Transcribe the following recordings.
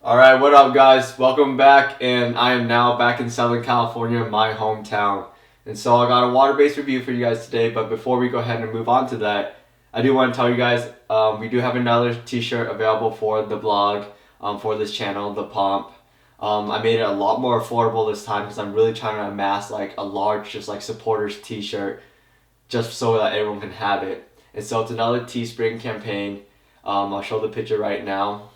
Alright, what up guys? Welcome back, and I am now back in Southern California, my hometown. And so I got a water-based review for you guys today, but before we go ahead and move on to that, I do want to tell you guys, we do have another t-shirt available for the blog, for this channel, the Pomp. I made it a lot more affordable this time because I'm really trying to amass like a large, just like supporters t-shirt, just so that everyone can have it. And so it's another Teespring campaign. I'll show the picture right now.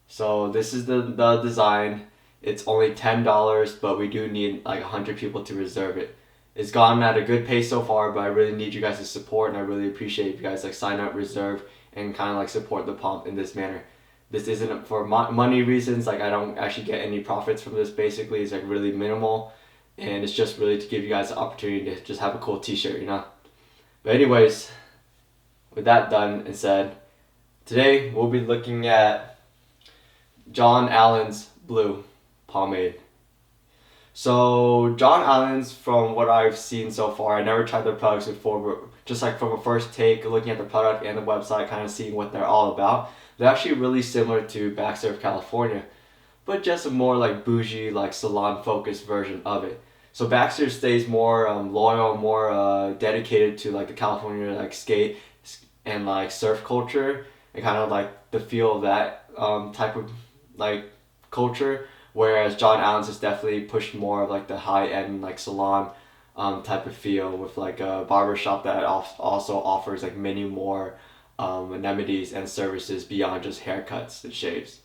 So this is the design. It's only $10, but we do need like 100 people to reserve it. It's gone at a good pace so far, but I really need you guys' support, and I really appreciate if you guys like sign up, reserve, and kind of like support the Pomp in this manner. This isn't for money reasons. Like I don't actually get any profits from this. Basically, it's like really minimal, and it's just really to give you guys the opportunity to just have a cool T-shirt, you know. But anyways, with that done and said, today we'll be looking at John Allan's Blue Pomade. So John Allan's, from what I've seen so far, I never tried their products before, but just like from a first take, looking at the product and the website, kind of seeing what they're all about, they're actually really similar to Baxter of California, but just a more like bougie, like salon focused version of it. So Baxter stays more loyal, more dedicated to like the California like skate and like surf culture, and kind of like the feel of that type of like culture, whereas John Allan's is definitely pushed more of like the high end like salon type of feel, with like a barbershop that also offers like many more amenities and services beyond just haircuts and shaves.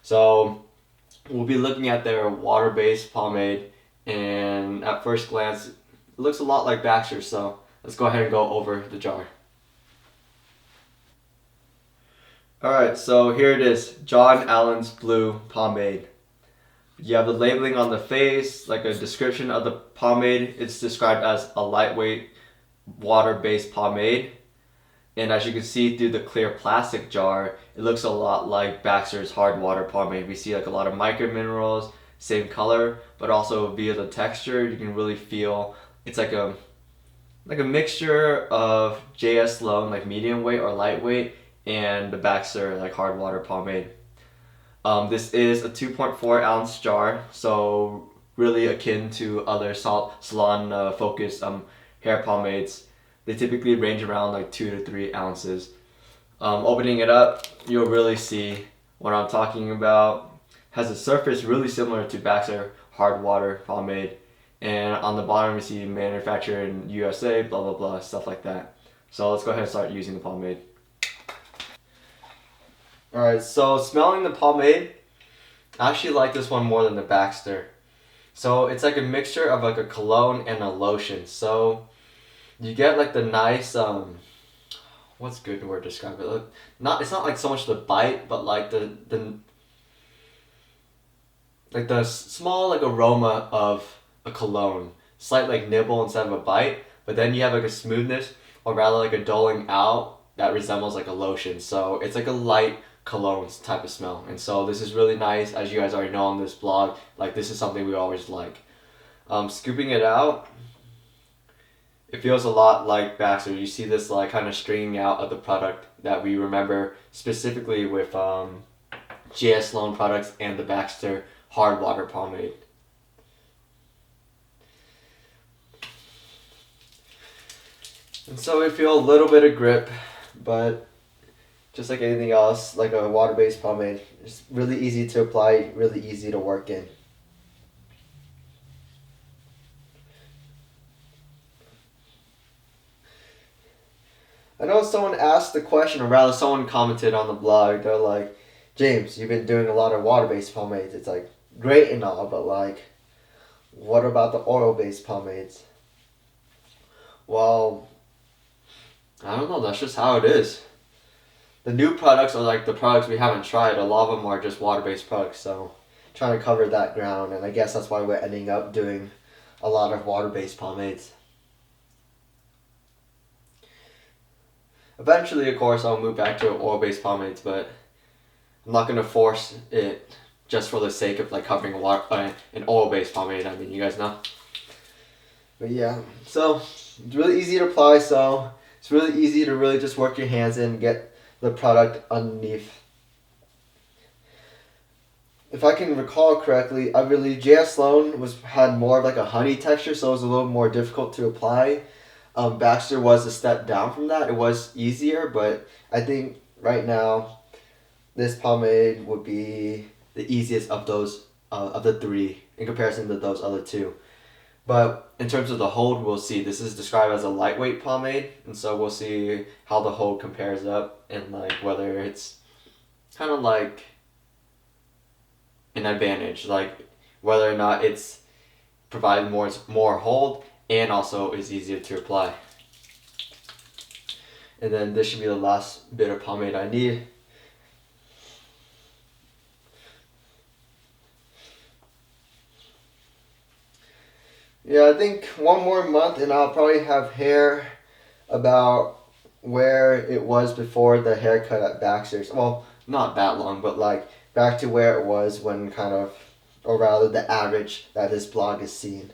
So we'll be looking at their water-based pomade, and at first glance it looks a lot like Baxter, so let's go ahead and go over the jar. Alright, so here it is, John Allan's Blue Pomade. You have the labeling on the face, like a description of the pomade. It's described as a lightweight water-based pomade. And as you can see through the clear plastic jar, it looks a lot like Baxter's hard water pomade. We see like a lot of micro minerals, same color, but also via the texture, you can really feel it's like a mixture of JS Sloan, like medium weight or lightweight, and the Baxter like hard water pomade. This is a 2.4 ounce jar, so really akin to other salon focused hair pomades. They typically range around like 2 to 3 ounces. Opening it up, you'll really see what I'm talking about. Has a surface really similar to Baxter hard water pomade, and on the bottom we see manufactured in USA, blah blah blah, stuff like that. So let's go ahead and start using the pomade. Alright, so smelling the pomade, I actually like this one more than the Baxter. So it's like a mixture of like a cologne and a lotion. So you get like the nice, what's a good word to describe it? It's not like so much the bite, but like the small like aroma of a cologne. Slight like nibble instead of a bite, but then you have like a smoothness, or rather like a doling out that resembles like a lotion. So it's like a light cologne type of smell, and so this is really nice. As you guys already know on this blog, like this is something we always like. Scooping it out, it feels a lot like Baxter. You see this like kind of stringing out of the product that we remember specifically with JS Sloan products and the Baxter hard water pomade. And so we feel a little bit of grip, but just like anything else, like a water-based pomade, it's really easy to apply, really easy to work in. I know someone asked the question, or rather someone commented on the blog, they're like, James, you've been doing a lot of water-based pomades. It's like great and all, but like, what about the oil-based pomades? Well, I don't know, that's just how it is. The new products are like the products we haven't tried. A lot of them are just water-based products, so trying to cover that ground, and I guess that's why we're ending up doing a lot of water-based pomades. Eventually, of course, I'll move back to oil-based pomades, but I'm not going to force it just for the sake of like covering an oil-based pomade. I mean, you guys know. But yeah, so it's really easy to apply, so it's really easy to really just work your hands in and get the product underneath. if I can recall correctly, I believe JS Sloan had more of like a honey texture, so it was a little more difficult to apply. Baxter was a step down from that. It was easier, but I think right now this pomade would be the easiest of those of the three in comparison to those other two. But in terms of the hold, we'll see. This is described as a lightweight pomade, and so we'll see how the hold compares up and like whether it's kind of like an advantage, like whether or not it's providing more hold and also is easier to apply. And then this should be the last bit of pomade I need. Yeah, I think one more month and I'll probably have hair about where it was before the haircut at Baxter's. Well, not that long, but like back to where it was when kind of, or rather the average that this blog is seeing.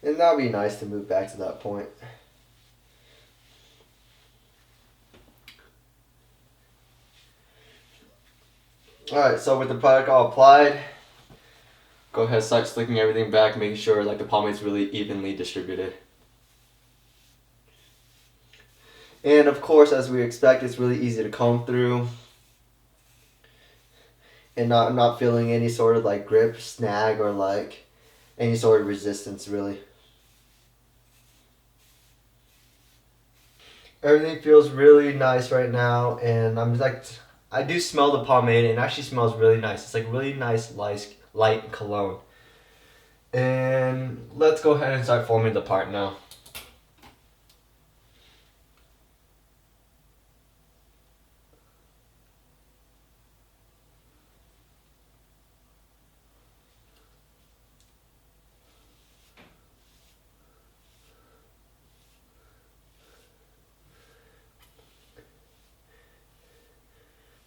And that'd be nice to move back to that point. Alright, so with the product all applied, go ahead and start slicking everything back, making sure like the pomade's really evenly distributed. And of course, as we expect, it's really easy to comb through. And not feeling any sort of like grip, snag, or like any sort of resistance really. Everything feels really nice right now, and I'm like, I do smell the pomade, and it actually smells really nice. It's like really nice, light cologne. And let's go ahead and start forming the part now.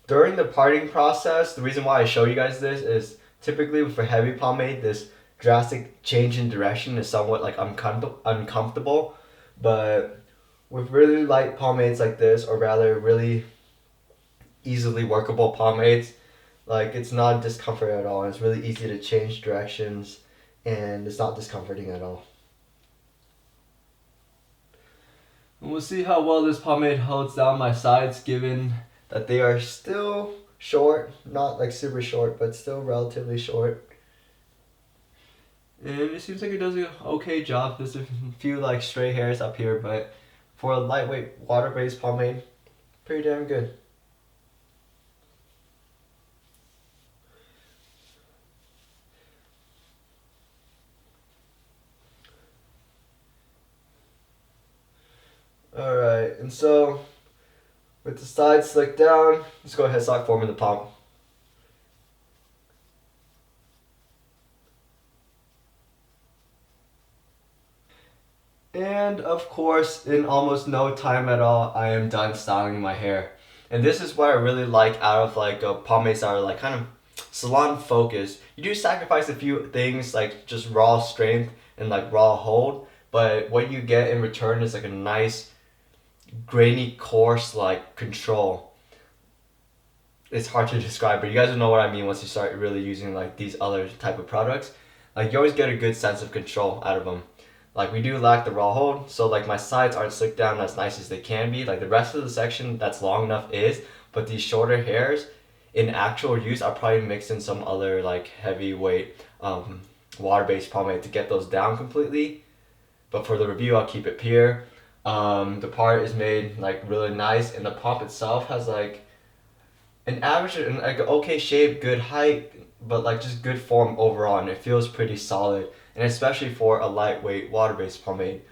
During the parting process, the reason why I show you guys this is typically for heavy pomade, this drastic change in direction is somewhat like uncomfortable. But with really light pomades like this, or rather really easily workable pomades, like it's not discomfort at all. It's really easy to change directions and it's not discomforting at all. And we'll see how well this pomade holds down my sides given that they are still short, not like super short, but still relatively short. And it seems like it does an okay job. There's a few like stray hairs up here, but for a lightweight water-based pomade, pretty damn good. Alright, and so with the sides slicked down, let's go ahead and start forming the pomp. And of course, in almost no time at all, I am done styling my hair. And this is what I really like out of like pomades that are like kind of salon focused. You do sacrifice a few things like just raw strength and like raw hold, but what you get in return is like a nice grainy, coarse like control. It's hard to describe, but you guys will know what I mean once you start really using like these other type of products. Like you always get a good sense of control out of them. Like we do lack the raw hold, so like my sides aren't slicked down as nice as they can be. Like the rest of the section that's long enough is, but these shorter hairs in actual use I'll probably mix in some other like heavyweight water-based pomade to get those down completely. But for the review I'll keep it pure. The part is made like really nice, and the pomp itself has like an average and like okay shape, good height, but like just good form overall, and it feels pretty solid, and especially for a lightweight water-based pomade.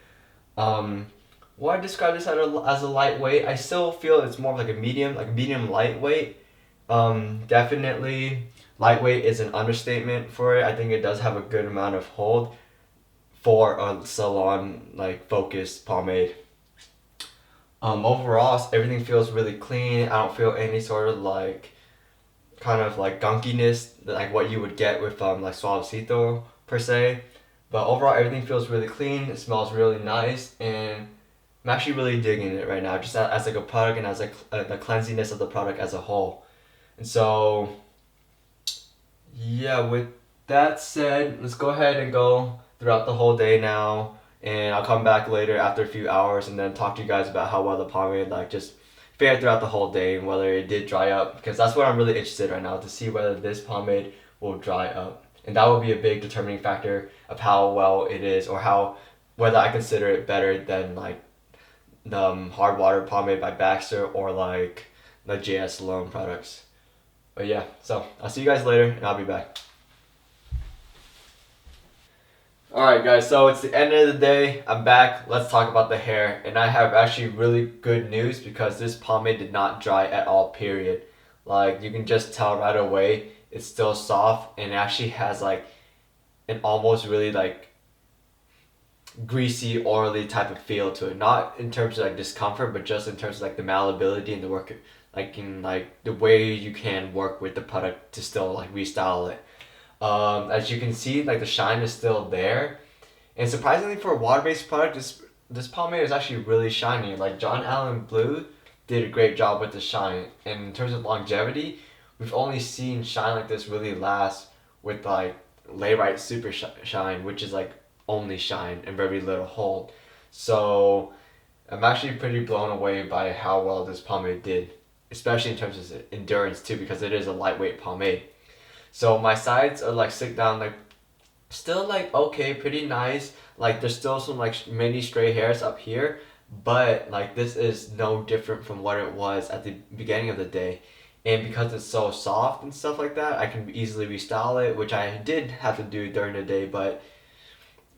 Why I describe this as a lightweight, I still feel it's more of like a medium lightweight. Definitely lightweight is an understatement for it. I think it does have a good amount of hold for a salon like focused pomade. Overall, everything feels really clean. I don't feel any sort of like kind of like gunkiness like what you would get with like Suavecito per se. But overall, everything feels really clean. It smells really nice, and I'm actually really digging it right now, just as like a product and as like the cleansiness of the product as a whole. And so, yeah, with that said, let's go ahead and go throughout the whole day now. And I'll come back later after a few hours and then talk to you guys about how well the pomade like just fared throughout the whole day and whether it did dry up. Because that's what I'm really interested right now, to see whether this pomade will dry up. And that will be a big determining factor of how well it is, or how whether I consider it better than like the hard water pomade by Baxter or like the JS Alone products. But yeah, so I'll see you guys later and I'll be back. Alright guys, so it's the end of the day. I'm back. Let's talk about the hair. And I have actually really good news because this pomade did not dry at all, period. Like, you can just tell right away it's still soft, and it actually has like an almost really like greasy, oily type of feel to it. Not in terms of like discomfort, but just in terms of like the malleability and the work, like in like the way you can work with the product to still like restyle it. As you can see, like the shine is still there, and surprisingly for a water-based product, this pomade is actually really shiny. Like John Allan Blue did a great job with the shine. And in terms of longevity, we've only seen shine like this really last with like Layrite Super Shine, which is like only shine and very little hold. So I'm actually pretty blown away by how well this pomade did, especially in terms of endurance too, because it is a lightweight pomade. So my sides are like slicked down, like still like okay, pretty nice. Like there's still some like mini stray hairs up here, but like this is no different from what it was at the beginning of the day. And because it's so soft and stuff like that, I can easily restyle it, which I did have to do during the day, but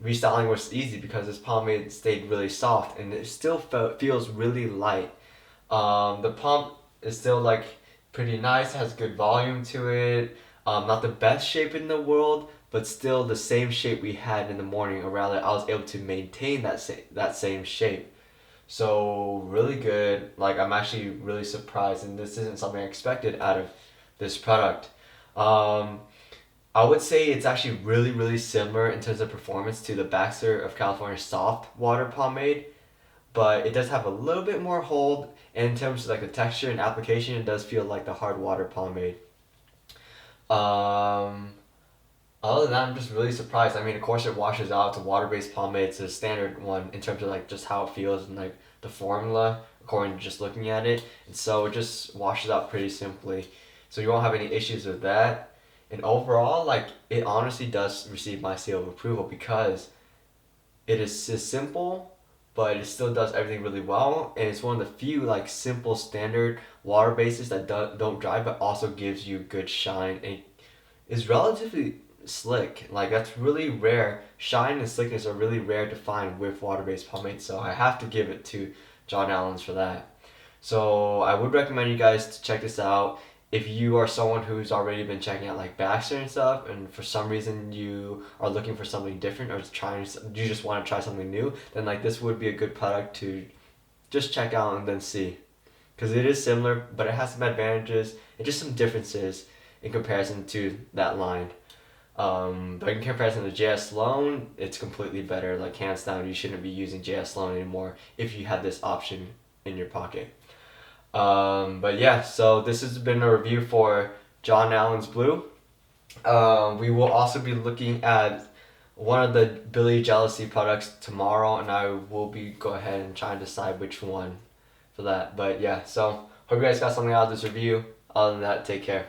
restyling was easy because this pomade stayed really soft and it still feels really light. The pump is still like pretty nice, has good volume to it. Not the best shape in the world, but still the same shape we had in the morning, or rather I was able to maintain that same shape. So really good. Like I'm actually really surprised, and this isn't something I expected out of this product. Um, I would say it's actually really similar in terms of performance to the Baxter of California Soft Water Pomade, but it does have a little bit more hold, and in terms of like the texture and application, it does feel like the hard water pomade. Um, Other than that, I'm just really surprised. I mean, of course, it washes out. It's a water-based pomade. It's a standard one in terms of like just how it feels and like the formula, according to just looking at it. And so it just washes out pretty simply. So you won't have any issues with that. And overall, like it honestly does receive my seal of approval because it is simple, but it still does everything really well. And it's one of the few like simple standard water bases that don't dry, but also gives you good shine and is relatively slick. Like that's really rare. Shine and slickness are really rare to find with water-based pomade. So I have to give it to John Allen's for that. So I would recommend you guys to check this out. If you are someone who's already been checking out like Baxter and stuff, and for some reason you are looking for something different, or you just want to try something new, then like this would be a good product to just check out and then see, because it is similar, but it has some advantages and just some differences in comparison to that line. But in comparison to JS Sloan, it's completely better. Like hands down, you shouldn't be using JS Sloan anymore if you had this option in your pocket. But yeah, so this has been a review for John Allen's Blue. We will also be looking at one of the Billy Jealousy products tomorrow, and I will be go ahead and try and decide which one for that. But yeah, so hope you guys got something out of this review. Other than that, take care.